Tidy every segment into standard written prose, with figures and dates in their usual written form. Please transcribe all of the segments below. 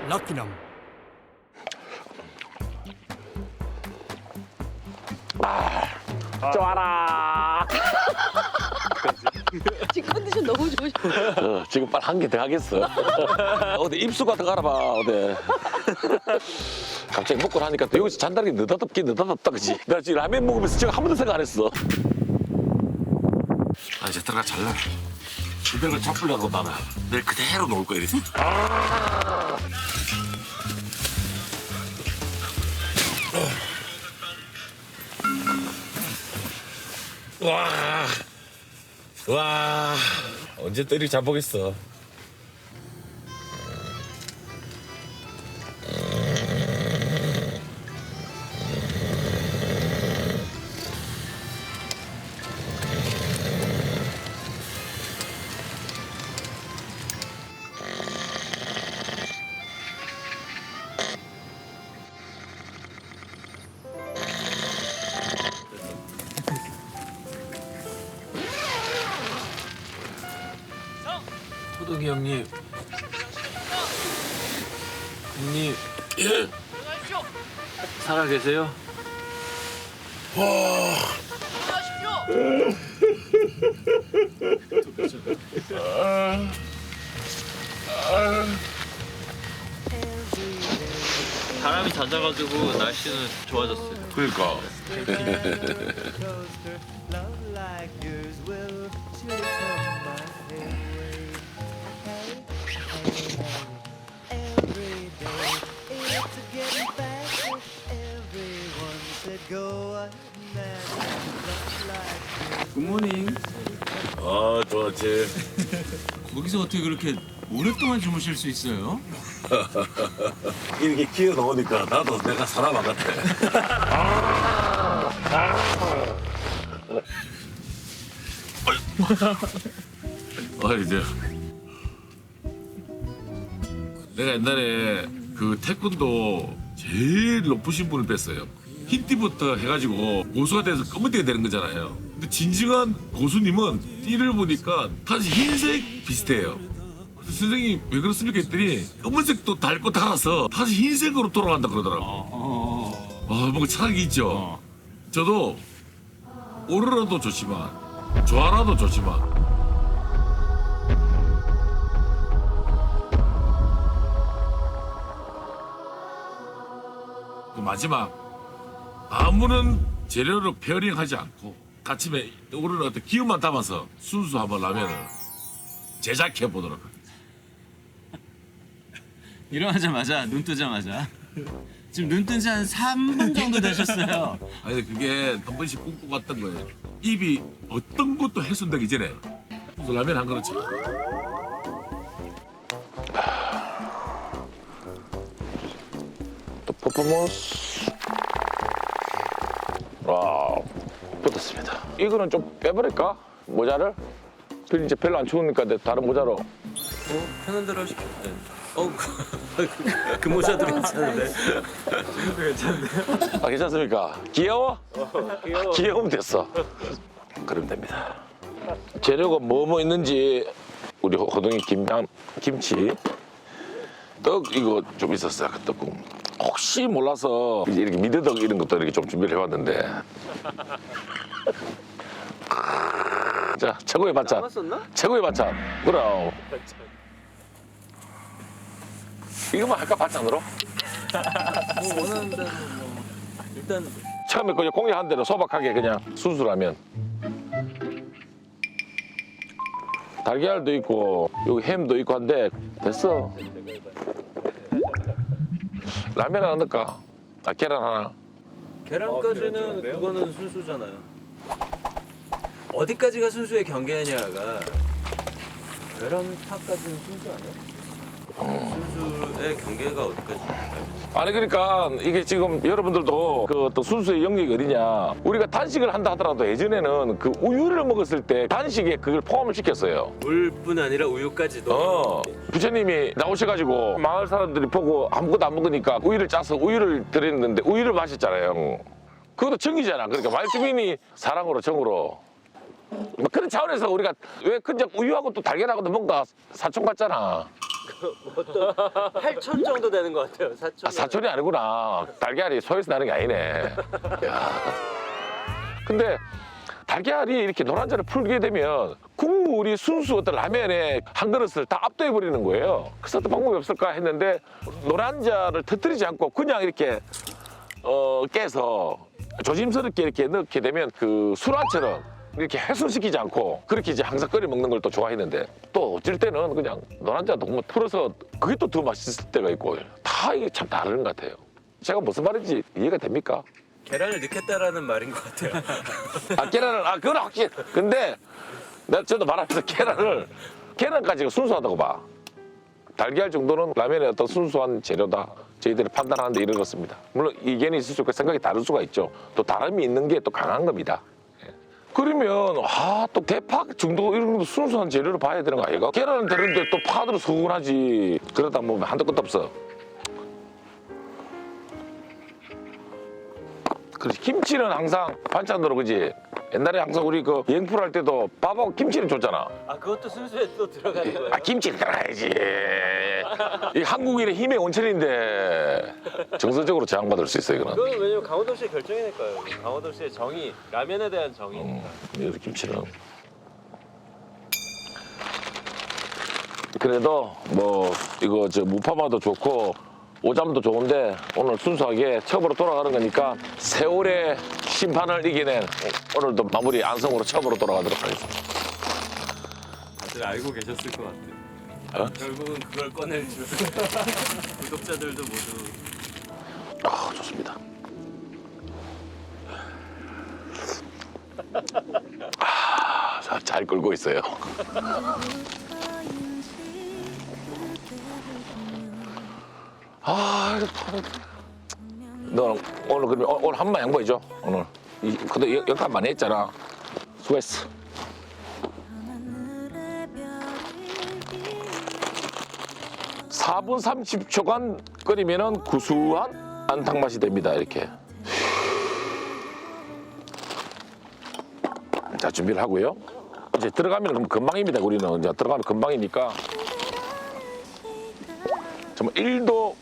럭키남. 좋아라. 지금 컨디션 너무 좋으셔. 지금 빨리 한 개 더 하겠어. 어디 입수가 더 갈아봐, 어디. 갑자기 먹고 나니까 또 여기서 잔다는 게 느닷없다, 그지? 나 지금 라면 먹으면서 지금 한 번도 생각 안 했어. 아, 이제 들어가 잘라. 주변을 잡으려고 나는 내일 그대로 놓을 거야, 이래서. 와, 언제 또 이렇게 잡보겠어. 호동이 형님. 형님. 예. 살아 계세요? 바람이 잦아가지고 날씨는 좋아졌어요. 그러니까. 굿모닝. 아, 좋았지. 거기서 어떻게 그렇게 오랫동안 주무실 수 있어요? 이렇게 기어 나오니까 나도 내가 사람 안 같아. 이제 내가 옛날에 그 태권도 제일 높으신 분을 뵀어요. 흰띠부터 해가지고 고수가 돼서 검은 띠가 되는 거잖아요. 근데 진정한 고수님은 띠를 보니까 사실 흰색 비슷해요. 그래서 선생님 왜 그렇습니까 했더니 검은색도 닳고 달아서 다시 흰색으로 돌아간다 그러더라고. 뭔가 철학이 있죠. 저도 오로라도 좋지만 조아라도 좋지만 그 마지막 아무런 재료로 페어링하지 않고 아침에 오로라 어떤 기운만 담아서 순수 한번 라면을 제작해 보도록 하겠습니다. 일어나자마자 눈 뜨자마자 지금 눈 뜬 지 한 3분 정도 되셨어요. 아니 그게 한 번씩 꿈꿔 갔던 거예요. 입이 어떤 것도 훼손되기 전에 그래서 라면 한 그릇 참. 또 퍼포먼스. 와, 붙었습니다. 이거는 좀 빼버릴까? 모자를? 이제 별로 안 추우니까 다른 모자로. 편한 대로 하십시오. 네. 그 모자도 괜찮은데. 아, 괜찮습니까? 귀여워? 귀여우면 됐어. 그러면 됩니다. 재료가 뭐 있는지 우리 호동이 김치, 떡 이거 좀 있었어요. 그 떡국. 혹시 몰라서 이제 이렇게 미더덕 이런 것도 이렇게 좀 준비를 해왔는데. 자, 최고의 반찬. 최고의 반찬. 그럼. 이거만 할까 반찬으로? 뭐 원하는 대로 일단 처음에 그냥 공략한 대로 소박하게 그냥 순수라면. 달걀도 있고 여기 햄도 있고 한데 됐어. 라면 하나 넣을까? 아, 계란 하나. 계란까지는 그거는 순수잖아요. 어디까지가 순수의 경계냐가 계란파까지는 순수 아니야? 순수의 경계가 어디까지? 아니 그러니까 이게 지금 여러분들도 그 또 순수의 영역이 어디냐. 우리가 단식을 한다 하더라도 예전에는 그 우유를 먹었을 때 단식에 그걸 포함을 시켰어요. 물뿐 아니라 우유까지도. 부처님이 나오셔가지고 마을 사람들이 보고 아무것도 안 먹으니까 우유를 짜서 우유를 드렸는데 우유를 마셨잖아요. 그것도 정이잖아. 그러니까 말주민이 사랑으로 정으로. 뭐 그런 차원에서 우리가 왜 그냥 우유하고 또 달걀하고도 뭔가 사촌 같잖아. 어떤 8천 정도 되는 것 같아요. 4천. 아, 사촌이 아니구나. 달걀이 소에서 나는 게 아니네. 야. 근데 달걀이 이렇게 노란자를 풀게 되면 국물이 순수 어떤 라면에 한 그릇을 다 압도해 버리는 거예요. 그래서 어떤 방법이 없을까 했는데 노란자를 터뜨리지 않고 그냥 이렇게 깨서 조심스럽게 이렇게 넣게 되면 그 술안처럼 이렇게 훼손시키지 않고 그렇게 이제 항상 끓여 먹는 걸 또 좋아했는데 또 어쩔 때는 그냥 노란자도 뭐 풀어서 그게 또 더 맛있을 때가 있고 다 이게 참 다른 것 같아요. 제가 무슨 말인지 이해가 됩니까? 계란을 넣겠다라는 말인 것 같아요. 아 계란을 그건 확실히 근데 내가 저도 말하면서 계란까지가 순수하다고 봐. 달걀 정도는 라면의 어떤 순수한 재료다. 저희들이 판단하는데 이르렀습니다. 물론 이견이 있을 수 있고 생각이 다를 수가 있죠. 또 다름이 있는 게 또 강한 겁니다. 예. 그러면 또 대파 정도 이런 것도 순수한 재료를 봐야 되는 거 아이가? 계란은 되는데 또 파도 서운하지. 그러다 보면 한도 끝도 없어. 그렇지. 김치는 항상 반찬으로 그지. 옛날에 항상 우리 그 여행풀 할 때도 밥하고 김치를 줬잖아. 아 그것도 순수에 또 들어가는 거예요? 김치를 들어가야지. 이 한국인의 힘의 원천인데 정서적으로 저항받을 수 있어요 이거는. 그건 왜냐면 강호동 씨의 결정이니까요. 강호동 씨의 정의, 라면에 대한 정의니까. 여기 김치는 그래도 뭐 이거 저 무파마도 좋고 오잠도 좋은데 오늘 순수하게 첩으로 돌아가는 거니까 세월의 심판을 이겨낸 오늘도 마무리 안성으로 첩으로 돌아가도록 하겠습니다. 다들 알고 계셨을 것 같아요. 결국은 그걸 꺼낼 줄. 구독자들도 모두. 좋습니다. 잘 끌고 있어요. 너 오늘 그러면 오늘 한 번만 양보해줘. 오늘 근데 역할 많이 했잖아. 수고했어. (4분 30초간) 끓이면은 구수한 안탕 맛이 됩니다. 이렇게. 자 준비를 하고요. 이제 들어가면 금방입니다. 우리는 이제 들어가면 금방이니까. 정말 1도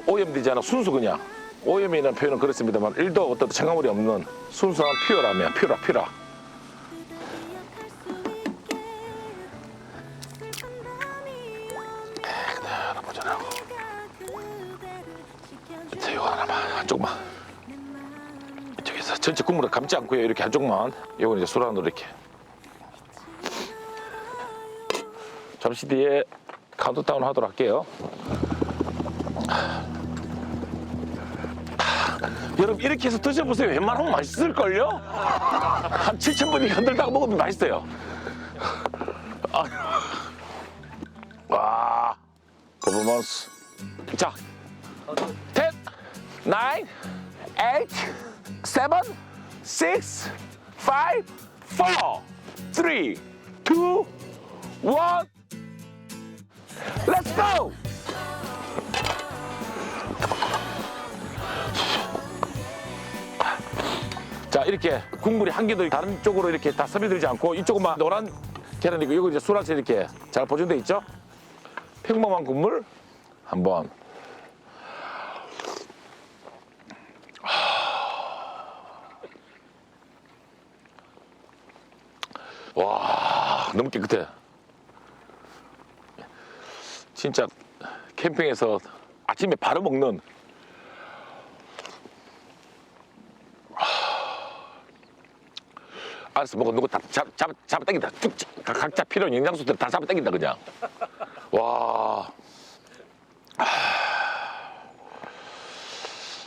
오염되지 않아 순수 그냥. 오염이라는 표현은 그렇습니다만 1도 어떤 첨가물이 없는 순수한 퓨어라면 퓨라. 그대로 보자라고. 밑에 이거 하나만 한쪽만. 이쪽에서 전체 국물을 감지 않고요. 이렇게 한쪽만. 이건 이제 술 안으로 이렇게. 잠시 뒤에 카운트다운 하도록 할게요. 여러분 이렇게 해서 드셔보세요. 웬만하면 맛있을걸요? 한 7,000번이 흔들다가 먹으면 맛있어요. 와, 퍼포먼스. 자, 10, 9, 8, 7, 6, 5, 4, 3, 2, 1. Let's go! 자 이렇게 국물이 한 개도 다른 쪽으로 이렇게 다 스며들지 않고 이쪽만 노란 계란이고 이거 이제 수라채 이렇게 잘 보존돼 있죠? 평범한 국물 한번. 와 너무 깨끗해. 진짜 캠핑에서 아침에 바로 먹는. 알았어 먹어 누구 다 잡아당긴다. 쭉 각자 필요한 영양소들 다 잡아당긴다 그냥. 와.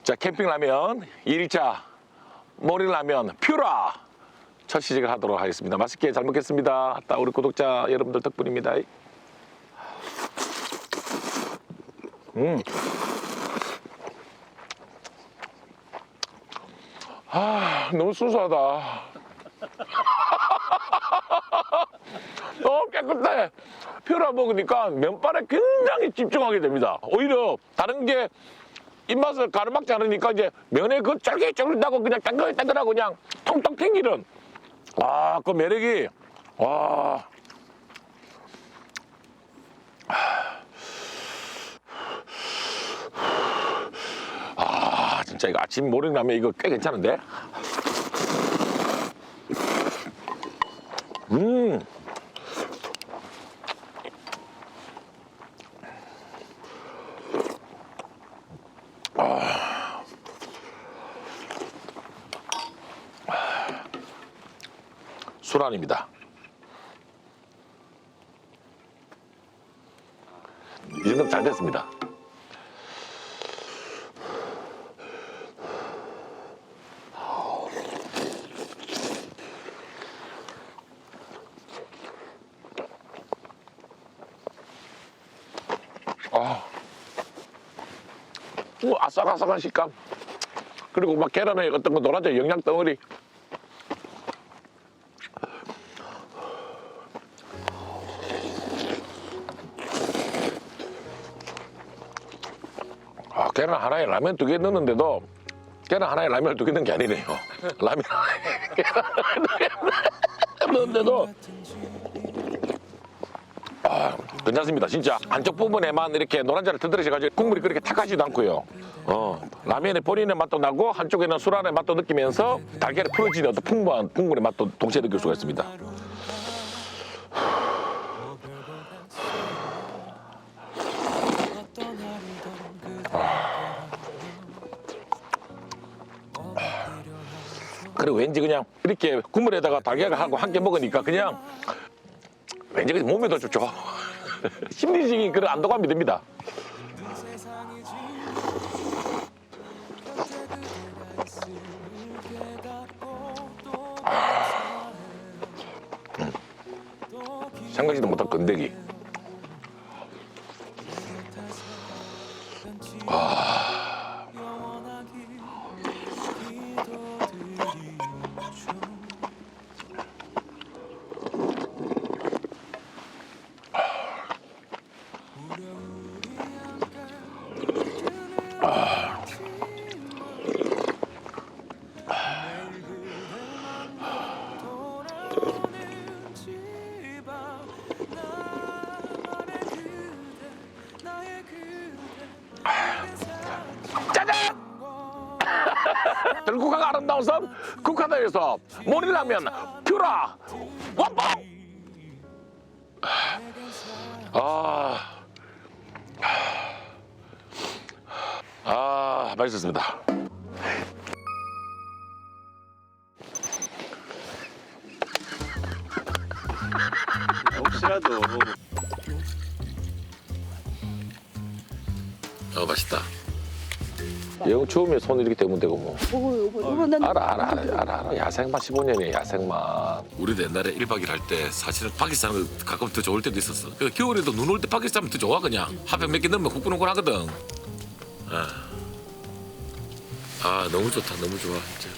자 캠핑 라면 2일차 모닝 라면 퓨라 첫 시작을 하도록 하겠습니다. 맛있게 잘 먹겠습니다. 딱 우리 구독자 여러분들 덕분입니다. 너무 순수하다. 너무 깨끗해. 퓨라 먹으니까 면발에 굉장히 집중하게 됩니다. 오히려 다른 게 입맛을 가로막지 않으니까 이제 면에 그 쫄깃쫄깃하고 그냥 따끈따끈하고 그냥 통통 튕기는 그 매력이 진짜 이거 아침 모닝라면 이거 꽤 괜찮은데? 술안입니다. 이 정도면 잘 됐습니다. 아삭아삭한 식감. 그리고 막 계란에 어떤 거 노란자 영양 덩어리. 계란 하나에 라면 2개 넣는데도 계란 하나에 라면을 2개 넣은 게 아니네요. 라면 하나에 계란 하나에 넣는데도 괜찮습니다. 진짜 안쪽 부분에만 이렇게 노란자를 터뜨리셔가지고 국물이 그렇게 탁하지도 않고요. 라면의 본인의 맛도 나고 한쪽에는 술안의 맛도 느끼면서 달걀이 풀어지는 어떤 풍부한 국물의 맛도 동시에 느낄 수가 있습니다. 그리고 왠지 그냥 이렇게 국물에다가 달걀을 하고 함께 먹으니까 그냥 왠지 몸에도 좋죠. 심리적인 그런 안도감이 듭니다. 생각지도 못한 건더기. 들국화가 아름다운 섬 국화다에서 모닐라면 퓨라 원봉. 맛있었습니다. 혹시라도 맛있다. 영 추우면 손 이렇게 대면 되고 뭐. 이거 난 알아. 야생만 15년이에요, 야생만. 우리도 옛날에 1박 2일 할 때 사실은 밖에 사는 거 가끔 더 좋을 때도 있었어. 그래서 겨울에도 눈 올 때 밖에 사면 더 좋아 그냥. 한병 몇 개 넣으면 후끈후끈하거든. 너무 좋다, 너무 좋아 진짜.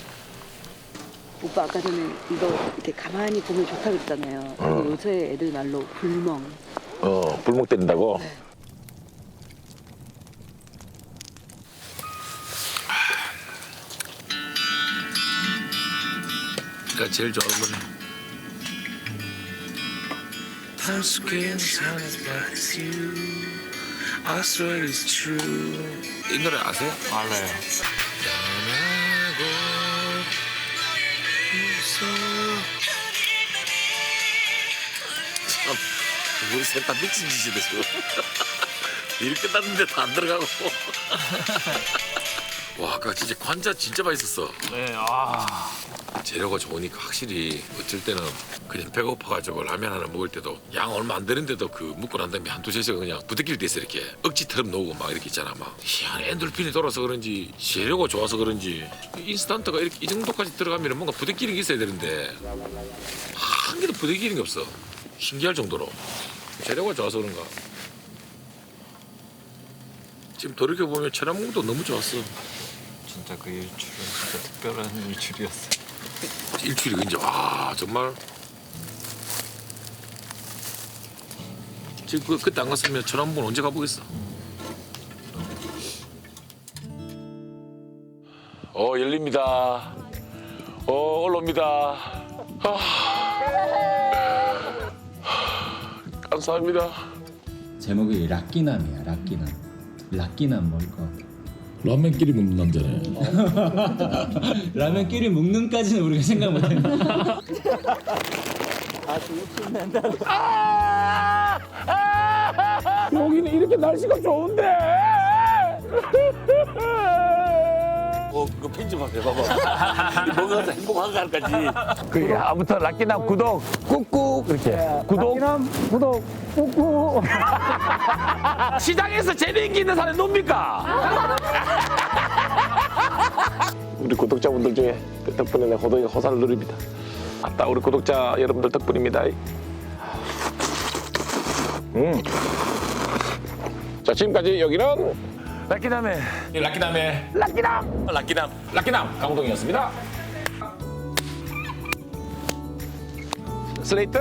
오빠 아까 전에 이거 이렇게 가만히 보면 좋다 그랬잖아요. 근데 요새 애들 말로 불멍. 불멍 때린다고? 네. 그러니까 제일 좋아하는 거네. 이 노래 아세요? 알아요. 우리 셋 다 미친 짓이다 지금. 일 끝났는데 다 안 들어가고. 와 아까 진짜 관자 진짜 맛있었어. 네, 재료가 좋으니까 확실히 어쩔 때는 그냥 배고파가지고 라면 하나 먹을 때도 양 얼마 안 되는데도 그 먹고 난 다음에 한두 시간 그냥 부대끼리 돼서 이렇게 억지처럼 놓고 막 이렇게 있잖아. 막 희한해. 엔돌핀이 돌아서 그런지 재료가 좋아서 그런지 인스턴트가 이렇게 이 정도까지 들어가면 뭔가 부대끼는 게 있어야 되는데 한 개도 부대끼는 게 없어. 신기할 정도로 재료가 좋아서 그런가. 지금 돌이켜보면 천안문도 너무 좋았어. 진짜 그 일출은 진짜 특별한 일출이었어. 일출이 이제 와 정말 지금 그때 안 갔으면 천안문 언제 가보겠어. 열립니다. 올라옵니다. 감사합니다. 제목이 락기남이야. 락기남. 락기남 먹을 거. 라면끼리 먹는 남자네. 라면끼리 먹는까지는 우리가 생각 못했네. 여기는 이렇게 날씨가 좋은데. 그거 편집 한번 해봐봐. 먹어서 행복한 갈까지. 그게 아무튼 락키남 구독 꾹꾹 이렇게 구독 구독 꾹꾹. 시장에서 제일 인기 있는 사람이 뭡니까? 우리 구독자분들 중에 그 덕분에 내 호동이가 호사를 누립니다. 아따 우리 구독자 여러분들 덕분입니다. 자 지금까지 여기는 락키남의 락키남 강호동이었습니다. 스레이트.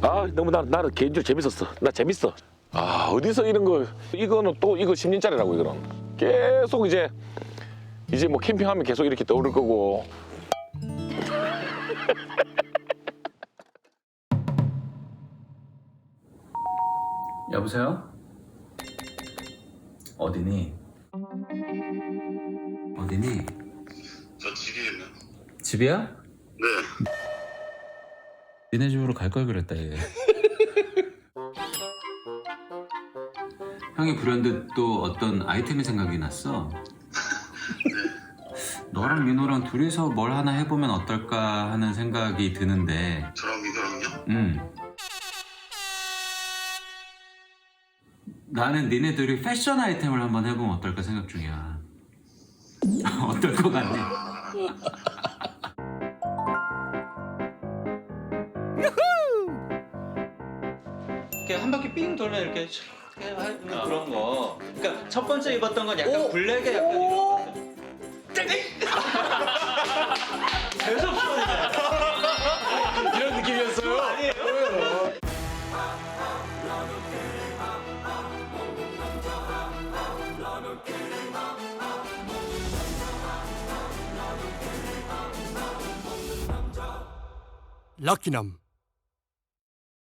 아 너무 나는 개인적으로 재밌었어. 나 재밌어. 아 어디서 이런 거 이거는 또 이거 10년짜리라고 이거는 계속 이제 뭐 캠핑하면 계속 이렇게 떠오를 거고. 여보세요? 어디니? 어디니? 저 집이에요. 집이야? 네. 니네 집으로 갈 걸 그랬다 얘. 형이 불현듯 또 어떤 아이템이 생각이 났어. 너랑 민호랑 둘이서 뭘 하나 해보면 어떨까 하는 생각이 드는데. 저랑 민호랑요? 나는 니네들이 패션 아이템을 한번 해보면 어떨까 생각 중이야. 어떨 것 같니? 이렇게 한 바퀴 삥 돌면 이렇게 하는 그런 거. 그러니까 첫 번째 입었던 건 약간 블랙에 약간 이런. 계속 이런 느낌이었어요? 아니에요? 럭키남.